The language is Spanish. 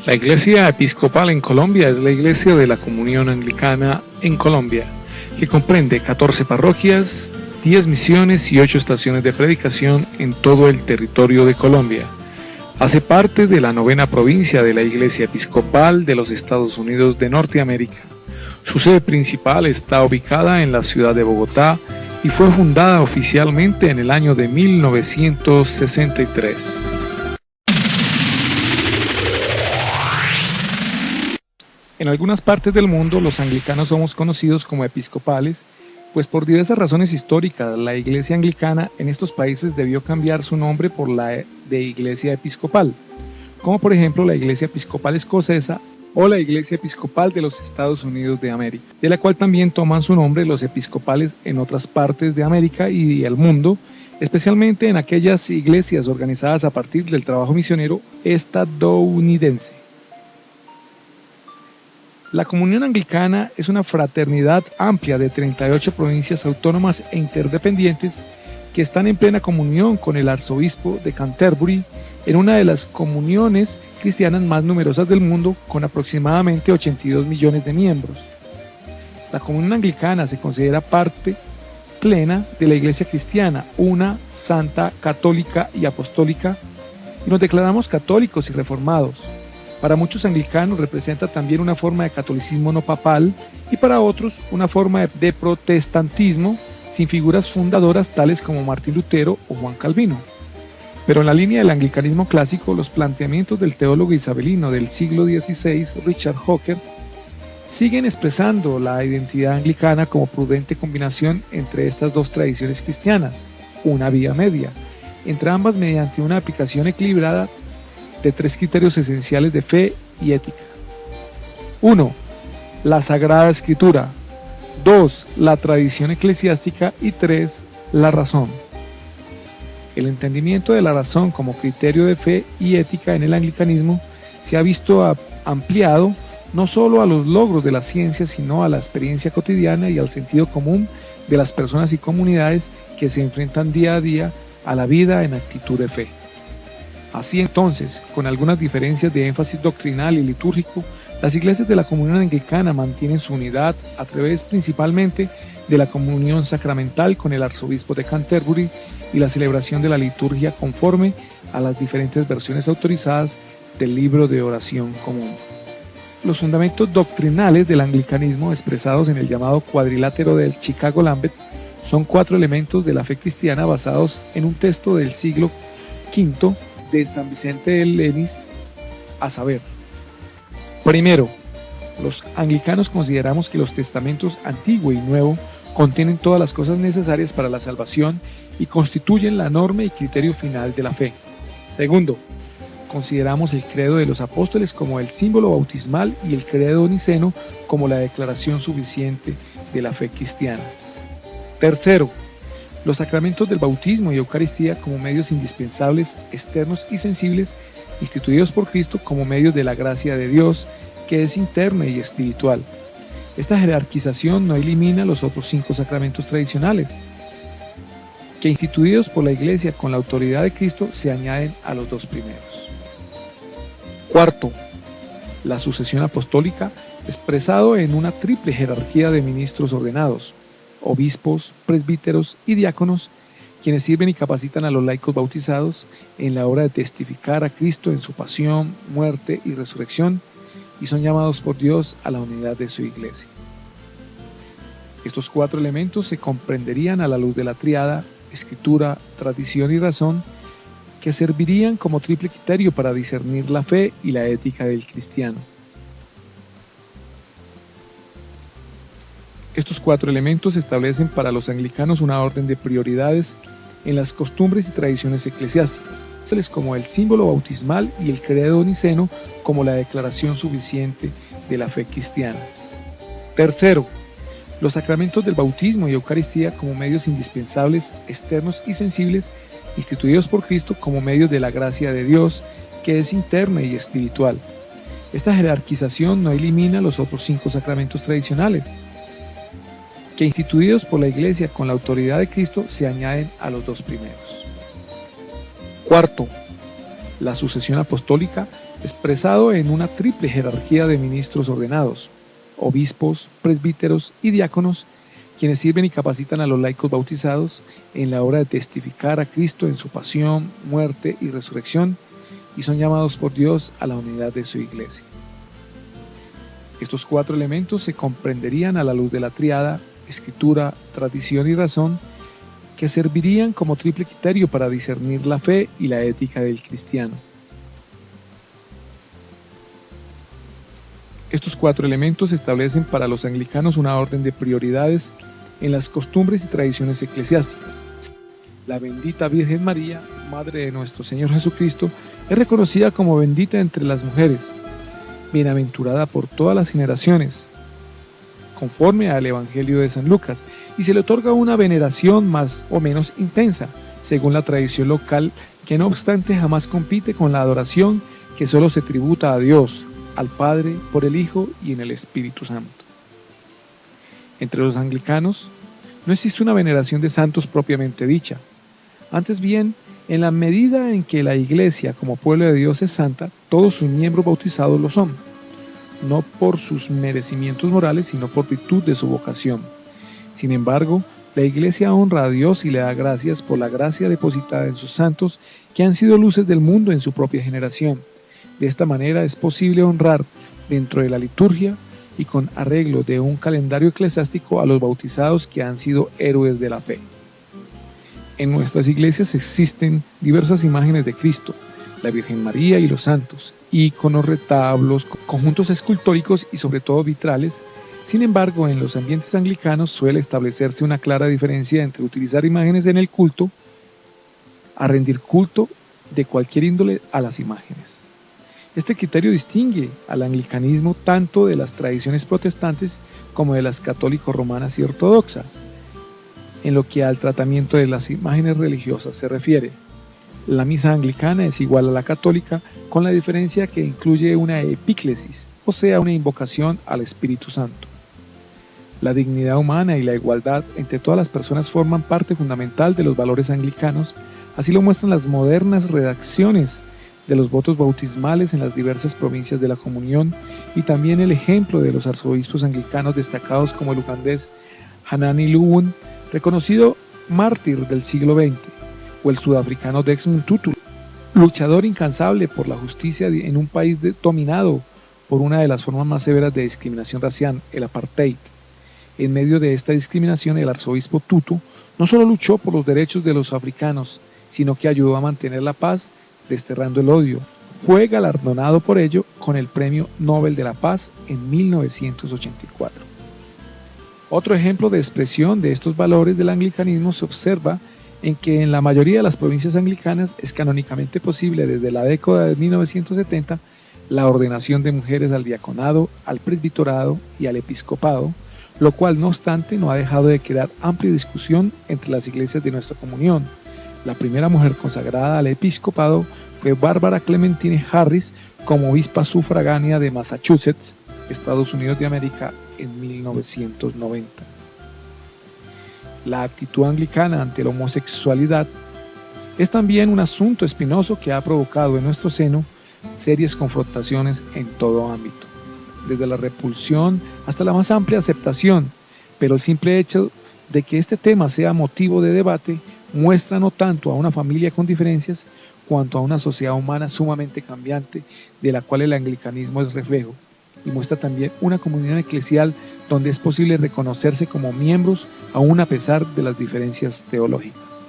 La Iglesia Episcopal en Colombia es la iglesia de la Comunión Anglicana en Colombia, que comprende 14 parroquias, 10 misiones y 8 estaciones de predicación en todo el territorio de Colombia. Hace parte de la 9ª provincia de la Iglesia Episcopal de los Estados Unidos de Norteamérica. Su sede principal está ubicada en la ciudad de Bogotá y fue fundada oficialmente en el año de 1963. En algunas partes del mundo los anglicanos somos conocidos como episcopales, pues por diversas razones históricas la iglesia anglicana en estos países debió cambiar su nombre por la de iglesia episcopal, como por ejemplo la iglesia episcopal escocesa o la iglesia episcopal de los Estados Unidos de América, de la cual también toman su nombre los episcopales en otras partes de América y el mundo, especialmente en aquellas iglesias organizadas a partir del trabajo misionero estadounidense. La Comunión Anglicana es una fraternidad amplia de 38 provincias autónomas e interdependientes que están en plena comunión con el arzobispo de Canterbury en una de las comuniones cristianas más numerosas del mundo, con aproximadamente 82 millones de miembros. La Comunión Anglicana se considera parte plena de la Iglesia cristiana, una, santa, católica y apostólica, y nos declaramos católicos y reformados. Para muchos anglicanos representa también una forma de catolicismo no papal y para otros una forma de protestantismo sin figuras fundadoras tales como Martín Lutero o Juan Calvino. Pero en la línea del anglicanismo clásico, los planteamientos del teólogo isabelino del siglo XVI, Richard Hooker, siguen expresando la identidad anglicana como prudente combinación entre estas dos tradiciones cristianas, una vía media, entre ambas mediante una aplicación equilibrada de 3 criterios esenciales de fe y ética. 1. La Sagrada Escritura. 2. La tradición eclesiástica. Y 3. La razón. El entendimiento de la razón como criterio de fe y ética en el anglicanismo se ha visto ampliado no solo a los logros de la ciencia, sino a la experiencia cotidiana y al sentido común de las personas y comunidades que se enfrentan día a día a la vida en actitud de fe. Así entonces, con algunas diferencias de énfasis doctrinal y litúrgico, las iglesias de la Comunión Anglicana mantienen su unidad a través principalmente de la comunión sacramental con el arzobispo de Canterbury y la celebración de la liturgia conforme a las diferentes versiones autorizadas del libro de oración común. Los fundamentos doctrinales del anglicanismo expresados en el llamado cuadrilátero del Chicago Lambeth son 4 elementos de la fe cristiana basados en un texto del siglo V de San Vicente de Lenis, a saber: primero, los anglicanos consideramos que los testamentos Antiguo y Nuevo contienen todas las cosas necesarias para la salvación y constituyen la norma y criterio final de la fe. Segundo, consideramos el credo de los apóstoles como el símbolo bautismal y el credo niceno como la declaración suficiente de la fe cristiana. Tercero, los sacramentos del bautismo y Eucaristía como medios indispensables, externos y sensibles, instituidos por Cristo como medios de la gracia de Dios, que es interna y espiritual. Esta jerarquización no elimina los otros 5 sacramentos tradicionales, que instituidos por la Iglesia con la autoridad de Cristo se añaden a los 2 primeros. Cuarto, la sucesión apostólica, expresado en una triple jerarquía de ministros ordenados, obispos, presbíteros y diáconos, quienes sirven y capacitan a los laicos bautizados en la obra de testificar a Cristo en su pasión, muerte y resurrección, y son llamados por Dios a la unidad de su iglesia. Estos 4 elementos se comprenderían a la luz de la tríada, escritura, tradición y razón, que servirían como triple criterio para discernir la fe y la ética del cristiano. Estos 4 elementos establecen para los anglicanos una orden de prioridades en las costumbres y tradiciones eclesiásticas, tales como el símbolo bautismal y el credo niceno como la declaración suficiente de la fe cristiana. Tercero, los sacramentos del bautismo y Eucaristía como medios indispensables, externos y sensibles, instituidos por Cristo como medios de la gracia de Dios, que es interna y espiritual. Esta jerarquización no elimina los otros 5 sacramentos tradicionales, que instituidos por la Iglesia con la autoridad de Cristo se añaden a los 2 primeros. Cuarto, la sucesión apostólica, expresado en una triple jerarquía de ministros ordenados, obispos, presbíteros y diáconos, quienes sirven y capacitan a los laicos bautizados en la obra de testificar a Cristo en su pasión, muerte y resurrección, y son llamados por Dios a la unidad de su iglesia. Estos 4 elementos se comprenderían a la luz de la tríada, escritura, tradición y razón, que servirían como triple criterio para discernir la fe y la ética del cristiano. Estos 4 elementos establecen para los anglicanos una orden de prioridades en las costumbres y tradiciones eclesiásticas. La bendita Virgen María, Madre de nuestro Señor Jesucristo, es reconocida como bendita entre las mujeres, bienaventurada por todas las generaciones, conforme al Evangelio de San Lucas, y se le otorga una veneración más o menos intensa, según la tradición local, que no obstante jamás compite con la adoración que solo se tributa a Dios, al Padre, por el Hijo y en el Espíritu Santo. Entre los anglicanos no existe una veneración de santos propiamente dicha. Antes bien, en la medida en que la Iglesia como pueblo de Dios es santa, todos sus miembros bautizados lo son, no por sus merecimientos morales, sino por virtud de su vocación. Sin embargo, la Iglesia honra a Dios y le da gracias por la gracia depositada en sus santos, que han sido luces del mundo en su propia generación. De esta manera es posible honrar dentro de la liturgia y con arreglo de un calendario eclesiástico a los bautizados que han sido héroes de la fe. En nuestras iglesias existen diversas imágenes de Cristo, la Virgen María y los santos, íconos, retablos, conjuntos escultóricos y sobre todo vitrales. Sin embargo, en los ambientes anglicanos suele establecerse una clara diferencia entre utilizar imágenes en el culto a rendir culto de cualquier índole a las imágenes. Este criterio distingue al anglicanismo tanto de las tradiciones protestantes como de las católico-romanas y ortodoxas. En lo que al tratamiento de las imágenes religiosas se refiere, la misa anglicana es igual a la católica, con la diferencia que incluye una epíclesis, o sea, una invocación al Espíritu Santo. La dignidad humana y la igualdad entre todas las personas forman parte fundamental de los valores anglicanos, así lo muestran las modernas redacciones de los votos bautismales en las diversas provincias de la comunión, y también el ejemplo de los arzobispos anglicanos destacados como el ugandés Hanani Luwum, reconocido mártir del siglo XX, o el sudafricano Desmond Tutu, luchador incansable por la justicia en un país dominado por una de las formas más severas de discriminación racial, el apartheid. En medio de esta discriminación, el arzobispo Tutu no solo luchó por los derechos de los africanos, sino que ayudó a mantener la paz, desterrando el odio. Fue galardonado por ello con el Premio Nobel de la Paz en 1984. Otro ejemplo de expresión de estos valores del anglicanismo se observa en que en la mayoría de las provincias anglicanas es canónicamente posible desde la década de 1970 la ordenación de mujeres al diaconado, al presbitorado y al episcopado, lo cual no obstante no ha dejado de crear amplia discusión entre las iglesias de nuestra comunión. La primera mujer consagrada al episcopado fue Bárbara Clementine Harris como obispa sufragánea de Massachusetts, Estados Unidos de América, en 1990. La actitud anglicana ante la homosexualidad es también un asunto espinoso que ha provocado en nuestro seno serias confrontaciones en todo ámbito, desde la repulsión hasta la más amplia aceptación, pero el simple hecho de que este tema sea motivo de debate muestra no tanto a una familia con diferencias, cuanto a una sociedad humana sumamente cambiante, de la cual el anglicanismo es reflejo, y muestra también una comunidad eclesial donde es posible reconocerse como miembros aún a pesar de las diferencias teológicas.